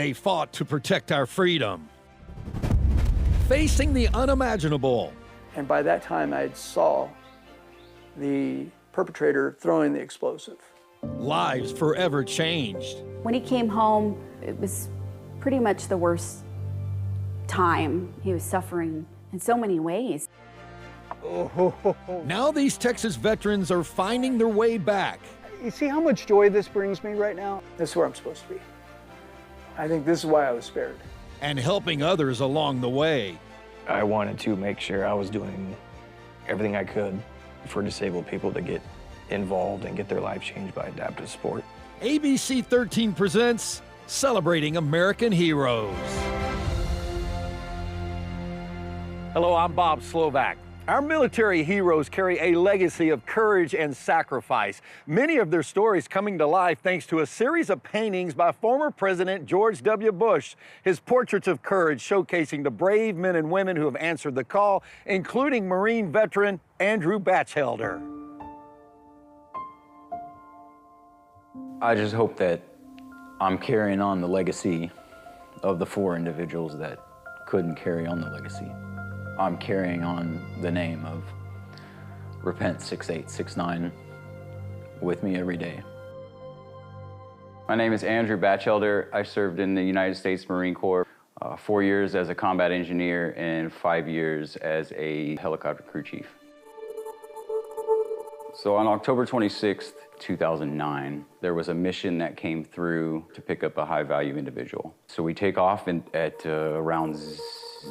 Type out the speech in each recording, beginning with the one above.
They fought to protect our freedom, facing the unimaginable. And by that time, I saw the perpetrator throwing the explosive. Lives forever changed. When he came home, it was pretty much the worst time. He was suffering in so many ways. Now these Texas veterans are finding their way back. You see how much joy this brings me right now? This is where I'm supposed to be. I think this is why I was spared. And helping others along the way. I wanted to make sure I was doing everything I could for disabled people to get involved and get their life changed by adaptive sport. ABC 13 presents Celebrating American Heroes. Hello, I'm Bob Slovak. Our military heroes carry a legacy of courage and sacrifice. Many of their stories coming to life thanks to a series of paintings by former President George W. Bush. His portraits of courage showcasing the brave men and women who have answered the call, including Marine veteran Andrew Batchelder. I just hope that I'm carrying on the legacy of the four individuals that couldn't carry on the legacy. I'm carrying on the name of Repent 6869 with me every day. My name is Andrew Batchelder. I served in the United States Marine Corps 4 years as a combat engineer and 5 years as a helicopter crew chief. So on October 26th, 2009, there was a mission that came through to pick up a high-value individual. So we take off at around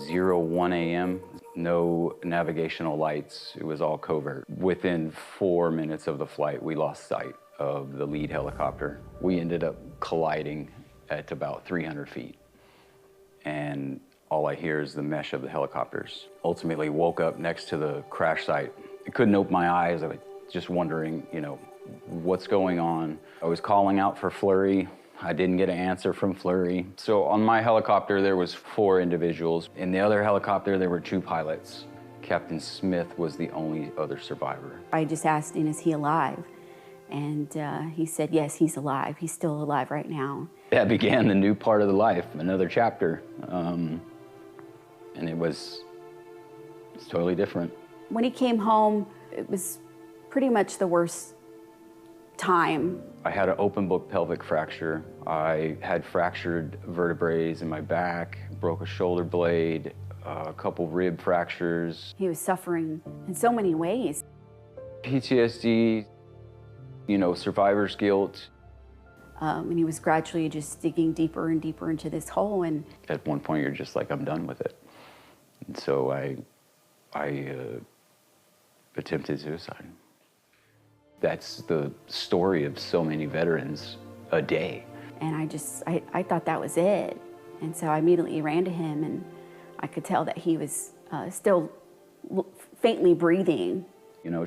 01 a.m., no navigational lights, it was all covert. Within 4 minutes of the flight, we lost sight of the lead helicopter. We ended up colliding at about 300 feet. And all I hear is the mesh of the helicopters. Ultimately woke up next to the crash site. I couldn't open my eyes, I was just wondering, what's going on. I was calling out for Flurry. I didn't get an answer from Flurry. So on my helicopter, there was 4 individuals. In the other helicopter, there were 2 pilots. Captain Smith was the only other survivor. I just asked him, is he alive? And he said, yes, he's alive. He's still alive right now. That began the new part of the life, another chapter. And it's totally different. When he came home, it was pretty much the worst time. I had an open book pelvic fracture. I had fractured vertebrae in my back, broke a shoulder blade, a couple rib fractures. He was suffering in so many ways. PTSD, survivor's guilt. And he was gradually just digging deeper and deeper into this hole. And at one point, you're just like, I'm done with it. And so I attempted suicide. That's the story of so many veterans a day. And I thought that was it. And so I immediately ran to him, and I could tell that he was still faintly breathing.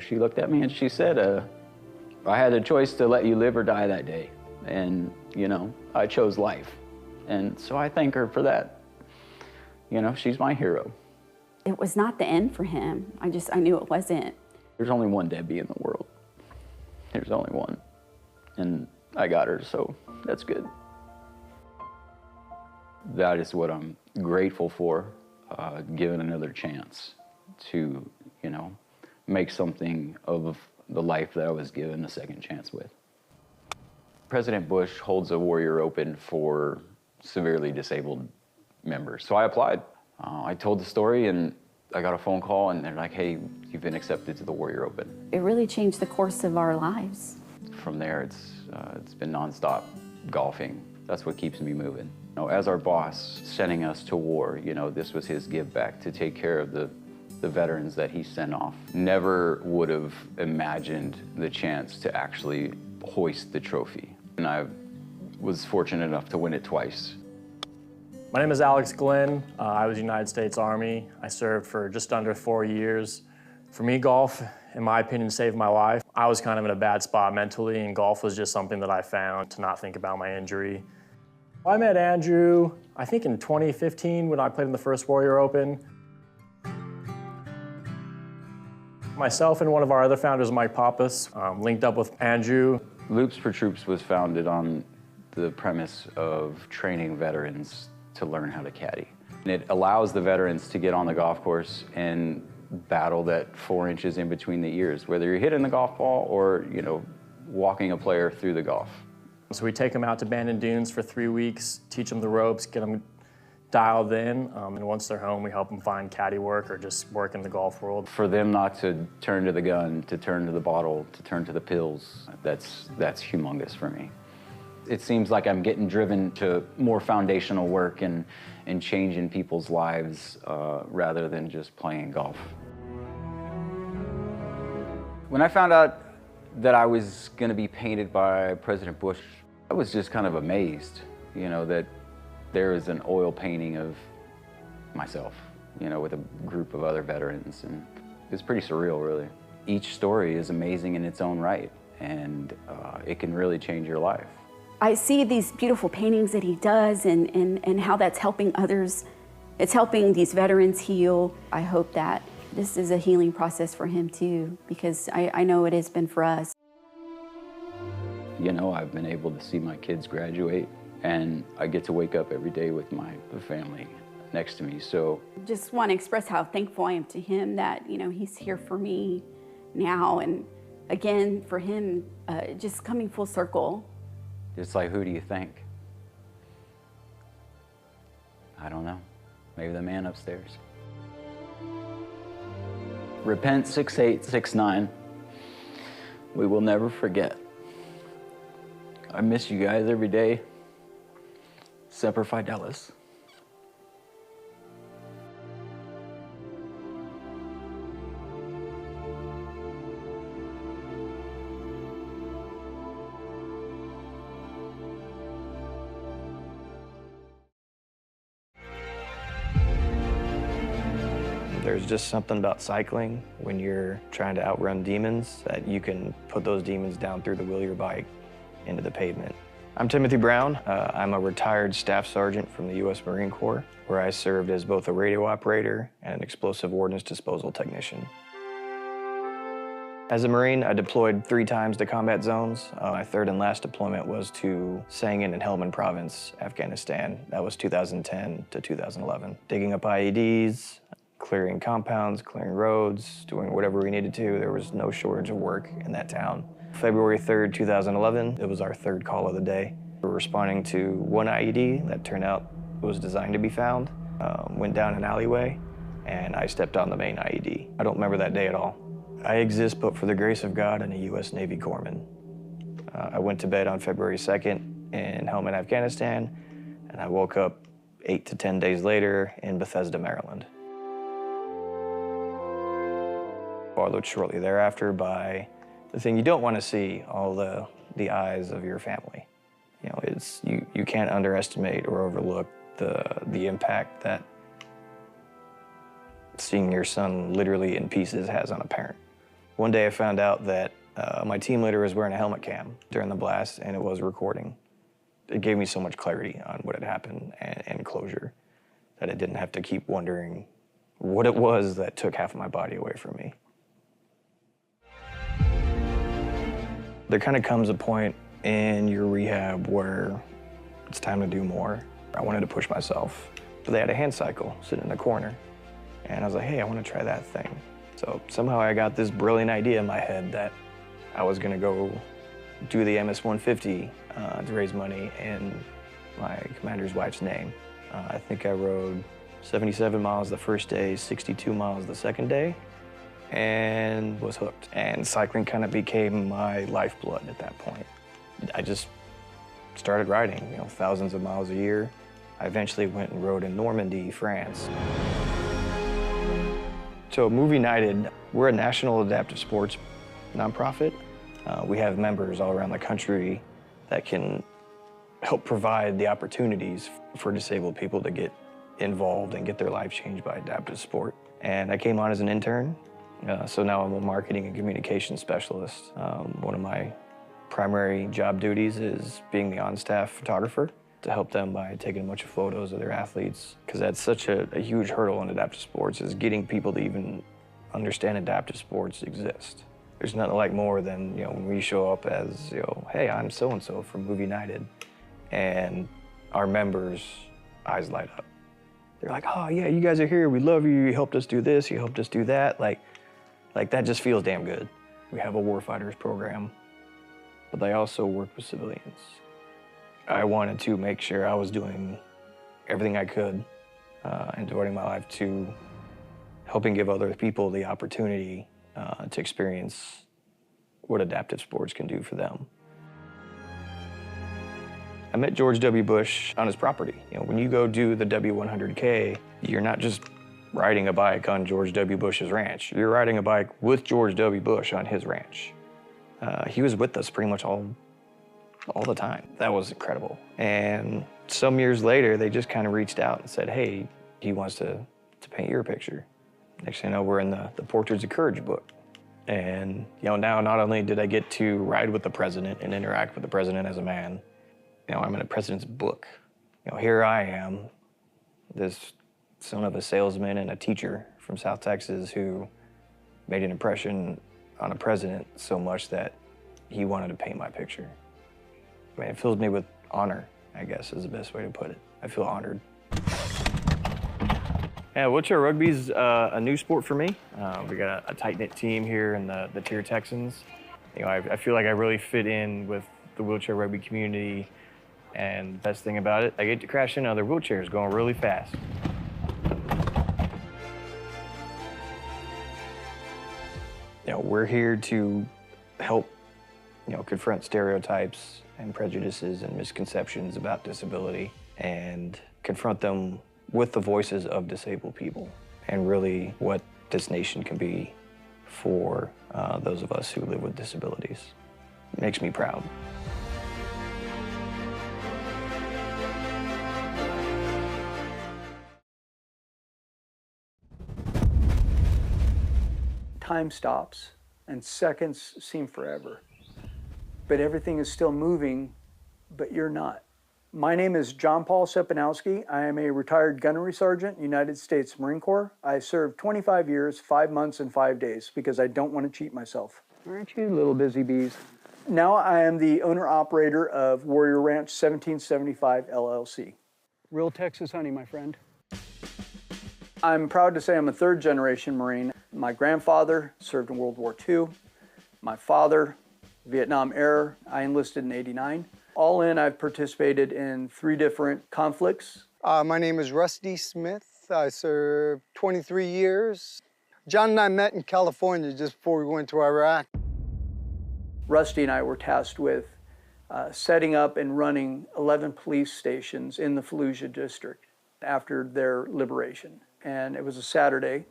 She looked at me and she said, I had a choice to let you live or die that day. And, I chose life. And so I thank her for that. She's my hero. It was not the end for him. I knew it wasn't. There's only one Debbie in the world. There's only one. And I got her, so that's good. That is what I'm grateful for, given another chance to, make something of the life that I was given a second chance with. President Bush holds a Warrior Open for severely disabled members. So I applied. I told the story, and I got a phone call, and they're like, hey, you've been accepted to the Warrior Open. It really changed the course of our lives. From there, it's been nonstop golfing. That's what keeps me moving. As our boss sending us to war, this was his give back to take care of the veterans that he sent off. Never would have imagined the chance to actually hoist the trophy. And I was fortunate enough to win it twice. My name is Alex Glenn. I was United States Army. I served for just under 4 years. For me, golf, in my opinion, saved my life. I was kind of in a bad spot mentally, and golf was just something that I found to not think about my injury. I met Andrew, I think in 2015 when I played in the first Warrior Open. Myself and one of our other founders, Mike Pappas, linked up with Andrew. Loops for Troops was founded on the premise of training veterans to learn how to caddy. And it allows the veterans to get on the golf course and battle that 4 inches in between the ears, whether you're hitting the golf ball or, you know, walking a player through the golf. So we take them out to Bandon Dunes for 3 weeks, teach them the ropes, get them dialed in, and once they're home, we help them find caddy work or just work in the golf world. For them not to turn to the gun, to turn to the bottle, to turn to the pills, that's humongous for me. It seems like I'm getting driven to more foundational work and changing people's lives rather than just playing golf. When I found out that I was going to be painted by President Bush, I was just kind of amazed, you know, that there is an oil painting of myself, you know, with a group of other veterans, and it's pretty surreal, really. Each story is amazing in its own right, and it can really change your life. I see these beautiful paintings that he does and how that's helping others. It's helping these veterans heal. I hope that this is a healing process for him too, because I know it has been for us. You know, I've been able to see my kids graduate, and I get to wake up every day with my family next to me, so. Just want to express how thankful I am to him that, you know, he's here for me now, and again, for him, just coming full circle. It's like, who do you think? I don't know. Maybe the man upstairs. Repent 6869. We will never forget. I miss you guys every day. Semper Fidelis. There's just something about cycling when you're trying to outrun demons that you can put those demons down through the wheel of your bike into the pavement. I'm Timothy Brown. I'm a retired staff sergeant from the U.S. Marine Corps, where I served as both a radio operator and an explosive ordnance disposal technician. As a Marine, I deployed 3 times to combat zones. My third and last deployment was to Sangin in Helmand Province, Afghanistan. That was 2010 to 2011. Digging up IEDs, clearing compounds, clearing roads, doing whatever we needed to. There was no shortage of work in that town. February 3rd, 2011, it was our 3rd call of the day. We were responding to one IED that turned out was designed to be found. Went down an alleyway, and I stepped on the main IED. I don't remember that day at all. I exist but for the grace of God and a U.S. Navy corpsman. I went to bed on February 2nd in Helmand, Afghanistan, and I woke up 8 to 10 days later in Bethesda, Maryland. Followed shortly thereafter by the thing you don't want to see, all the eyes of your family. You know, you can't underestimate or overlook the impact that seeing your son literally in pieces has on a parent. One day I found out that my team leader was wearing a helmet cam during the blast, and it was recording. It gave me so much clarity on what had happened and closure that I didn't have to keep wondering what it was that took half of my body away from me. There kind of comes a point in your rehab where it's time to do more. I wanted to push myself. But they had a hand cycle sitting in the corner. And I was like, hey, I want to try that thing. So somehow I got this brilliant idea in my head that I was going to go do the MS-150 to raise money in my commander's wife's name. I think I rode 77 miles the first day, 62 miles the second day, and was hooked. And cycling kind of became my lifeblood at that point. I just started riding, you know, thousands of miles a year. I eventually went and rode in Normandy, France. So Move United, we're a national adaptive sports nonprofit. We have members all around the country that can help provide the opportunities for disabled people to get involved and get their life changed by adaptive sport. And I came on as an intern, so now I'm a marketing and communications specialist. One of my primary job duties is being the on-staff photographer to help them by taking a bunch of photos of their athletes, because that's such a huge hurdle in adaptive sports, is getting people to even understand adaptive sports exist. There's nothing like more than, you know, when we show up as, you know, hey, I'm so-and-so from Move United, and our members' eyes light up. They're like, oh yeah, you guys are here, we love you, you helped us do this, you helped us do that. Like that just feels damn good. We have a warfighters program, but they also work with civilians. I wanted to make sure I was doing everything I could and devoting my life to helping give other people the opportunity to experience what adaptive sports can do for them. I met George W. Bush on his property. You know, when you go do the W100K, you're not just riding a bike on George W. Bush's ranch. You're riding a bike with George W. Bush on his ranch. He was with us pretty much all the time. That was incredible. And some years later, they just kind of reached out and said, hey, he wants to paint your picture. Next thing you know, we're in the Portraits of Courage book. And you know, now not only did I get to ride with the president and interact with the president as a man, you know, I'm in a president's book. You know, here I am, this son of a salesman and a teacher from South Texas who made an impression on a president so much that he wanted to paint my picture. I mean, it fills me with honor, I guess is the best way to put it. I feel honored. Yeah, wheelchair rugby's a new sport for me. We got a tight-knit team here in the Tier Texans. You know, I feel like I really fit in with the wheelchair rugby community, and the best thing about it, I get to crash into other wheelchairs going really fast. You know, we're here to help, you know, confront stereotypes and prejudices and misconceptions about disability and confront them with the voices of disabled people and really what this nation can be for those of us who live with disabilities. It makes me proud. Time stops and seconds seem forever, but everything is still moving, but you're not. My name is John Paul Sepanowski. I am a retired gunnery sergeant, United States Marine Corps. I served 25 years, 5 months, and 5 days because I don't want to cheat myself. Aren't you little busy bees? Now I am the owner-operator of Warrior Ranch 1775 LLC. Real Texas honey, my friend. I'm proud to say I'm a third-generation Marine. My grandfather served in World War II. My father, Vietnam era. I enlisted in '89. All in, I've participated in 3 different conflicts. My name is Rusty Smith. I served 23 years. John and I met in California just before we went to Iraq. Rusty and I were tasked with setting up and running 11 police stations in the Fallujah district after their liberation. And it was a Saturday,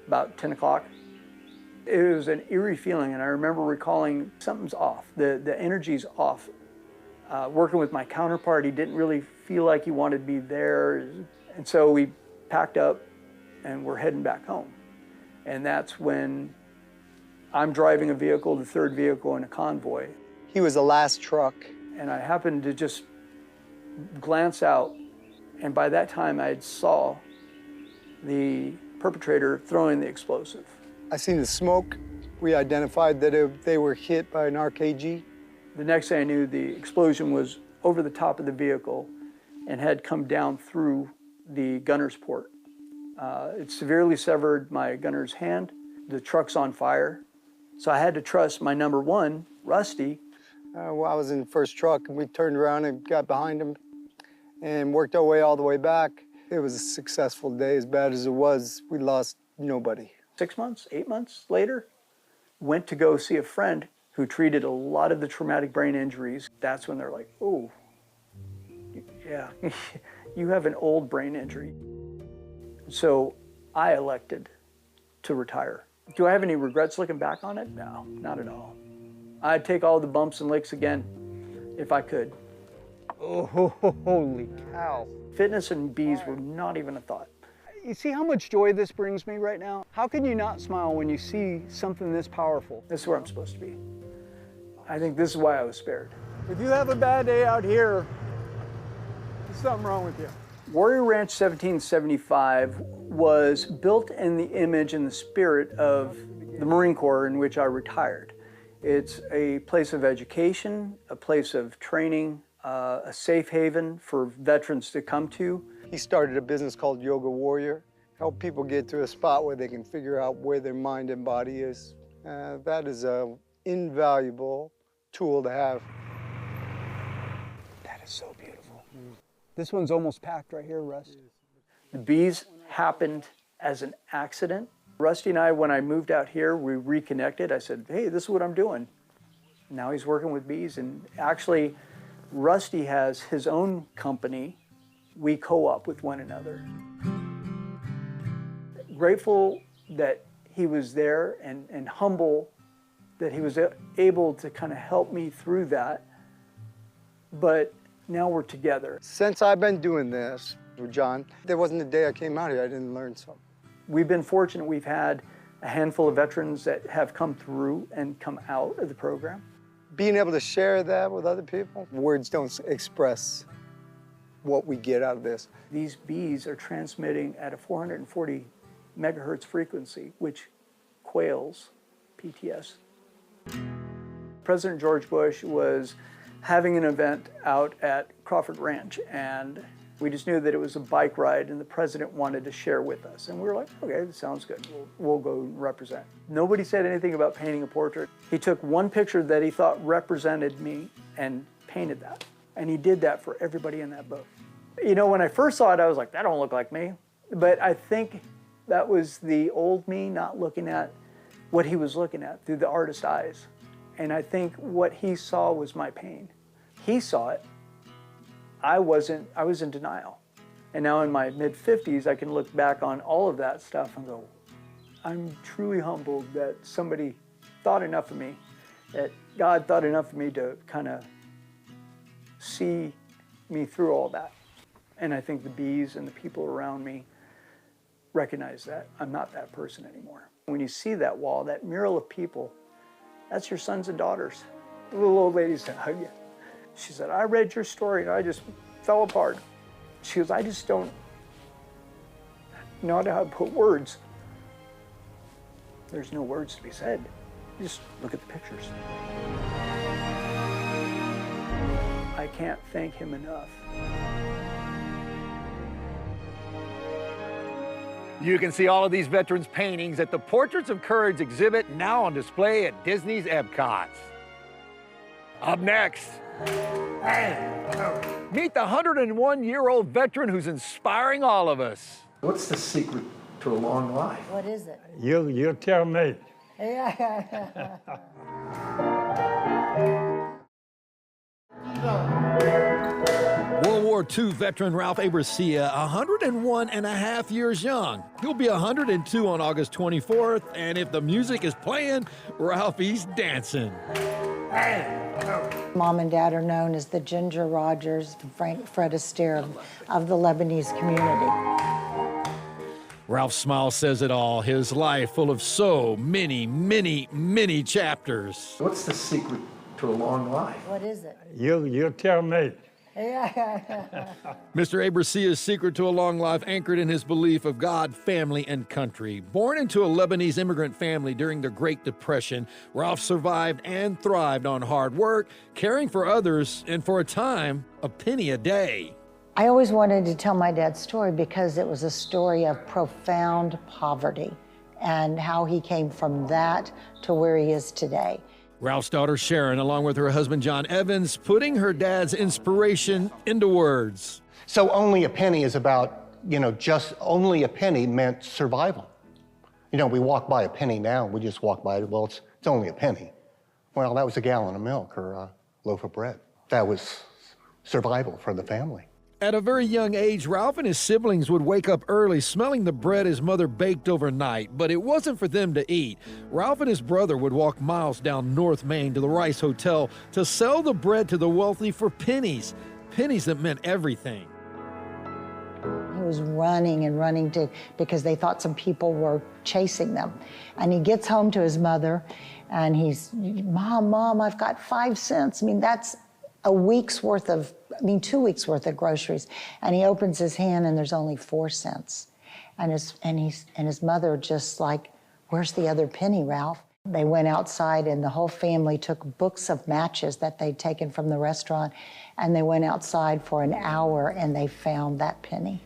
about 10 o'clock. It was an eerie feeling, and I remember recalling something's off. The energy's off. Working with my counterpart, he didn't really feel like he wanted to be there. And so we packed up and we're heading back home. And that's when I'm driving a vehicle, the third vehicle in a convoy. He was the last truck. And I happened to just glance out, and by that time I saw the perpetrator throwing the explosive. I seen the smoke. We identified that they were hit by an RKG. The next thing I knew, the explosion was over the top of the vehicle and had come down through the gunner's port. It severely severed my gunner's hand. The truck's on fire. So I had to trust my number one, Rusty. Well, I was in the first truck, and we turned around and got behind him and worked our way all the way back. It was a successful day. As bad as it was, we lost nobody. 6 months, 8 months later, went to go see a friend who treated a lot of the traumatic brain injuries. That's when they're like, oh, yeah, you have an old brain injury. So I elected to retire. Do I have any regrets looking back on it? No, not at all. I'd take all the bumps and licks again if I could. Oh, holy cow. Fitness and bees were not even a thought. You see how much joy this brings me right now? How can you not smile when you see something this powerful? This is where I'm supposed to be. I think this is why I was spared. If you have a bad day out here, there's something wrong with you. Warrior Ranch 1775 was built in the image and the spirit of the Marine Corps in which I retired. It's a place of education, a place of training, a safe haven for veterans to come to. He started a business called Yoga Warrior, help people get to a spot where they can figure out where their mind and body is. That is an invaluable tool to have. That is so beautiful. This one's almost packed right here, Russ. The bees happened as an accident. Rusty and I, when I moved out here, we reconnected. I said, hey, this is what I'm doing. Now he's working with bees, and actually, Rusty has his own company. We co-op with one another. Grateful that he was there and humble that he was able to kind of help me through that. But now we're together. Since I've been doing this with John, there wasn't a day I came out here I didn't learn something. We've been fortunate. We've had a handful of veterans that have come through and come out of the program. Being able to share that with other people, words don't express what we get out of this. These bees are transmitting at a 440 megahertz frequency, which quails PTS. President George Bush was having an event out at Crawford Ranch, and we just knew that it was a bike ride and the president wanted to share with us. And we were like, okay, that sounds good. We'll go represent. Nobody said anything about painting a portrait. He took one picture that he thought represented me and painted that. And he did that for everybody in that boat. You know, when I first saw it, I was like, that don't look like me. But I think that was the old me not looking at what he was looking at through the artist's eyes. And I think what he saw was my pain. He saw it. I was in denial. And now in my mid-50s, I can look back on all of that stuff and go, I'm truly humbled that somebody thought enough of me, that God thought enough of me to kind of see me through all that. And I think the bees and the people around me recognize that. I'm not that person anymore. When you see that wall, that mural of people, that's your sons and daughters. The little old lady said, hug you. She said, I read your story and I just fell apart. She goes, I just don't know how to put words. There's no words to be said. Just look at the pictures. I can't thank him enough. You can see all of these veterans' paintings at the Portraits of Courage exhibit, now on display at Disney's Epcot. Up next, meet the 101-year-old veteran who's inspiring all of us. What's the secret to a long life? What is it? You tell me. World War II veteran Ralph Becerra, 101 and a half years young. He'll be 102 on August 24th, and if the music is playing, Ralphie's dancing. Mom and Dad are known as the Ginger Rogers, Fred Astaire of the Lebanese community. Ralph's smile says it all, his life full of so many, many, many chapters. What's the secret to a long life? What is it? You tell me. Mr. Becerra's secret to a long life anchored in his belief of God, family, and country. Born into a Lebanese immigrant family during the Great Depression, Ralph survived and thrived on hard work, caring for others, and for a time, a penny a day. I always wanted to tell my dad's story because it was a story of profound poverty and how he came from that to where he is today. Ralph's daughter Sharon, along with her husband John Evans, putting her dad's inspiration into words. So only a penny is about, just only a penny meant survival. We walk by a penny now, we just walk by it, well, it's only a penny. Well, that was a gallon of milk or a loaf of bread. That was survival for the family. At a very young age, Ralph and his siblings would wake up early smelling the bread his mother baked overnight, but it wasn't for them to eat. Ralph and his brother would walk miles down North Main to the Rice Hotel to sell the bread to the wealthy for pennies, pennies that meant everything. He was running and running because they thought some people were chasing them. And he gets home to his mother and he's, Mom, I've got 5 cents. I mean, that's a week's worth of, 2 weeks worth of groceries. And he opens his hand and there's only 4 cents. And his mother just like, where's the other penny, Ralph? They went outside and the whole family took books of matches that they'd taken from the restaurant, and they went outside for an hour and they found that penny.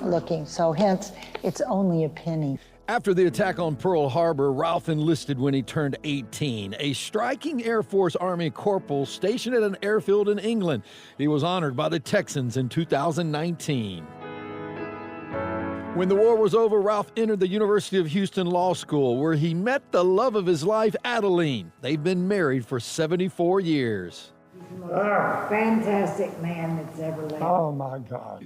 Looking, so hence, it's only a penny. After the attack on Pearl Harbor, Ralph enlisted when he turned 18, a striking Air Force Army corporal stationed at an airfield in England. He was honored by the Texans in 2019. When the war was over, Ralph entered the University of Houston Law School, where he met the love of his life, Adeline. They've been married for 74 years. Oh, fantastic man that's ever lived. Oh, my God.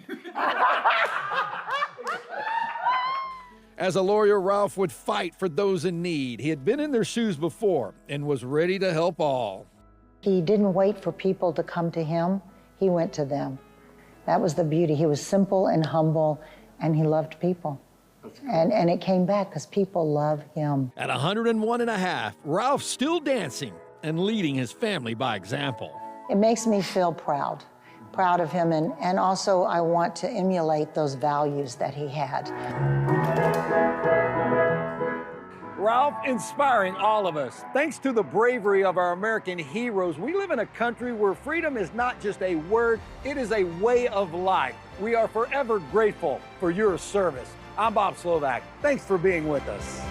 As a lawyer, Ralph would fight for those in need. He had been in their shoes before and was ready to help all. He didn't wait for people to come to him. He went to them. That was the beauty. He was simple and humble, and he loved people. And it came back because people love him. At 101 and a half, Ralph's still dancing and leading his family by example. It makes me feel proud of him, and also I want to emulate those values that he had. Ralph inspiring all of us. Thanks to the bravery of our American heroes, we live in a country where freedom is not just a word, it is a way of life. We are forever grateful for your service. I'm Bob Slovak. Thanks for being with us.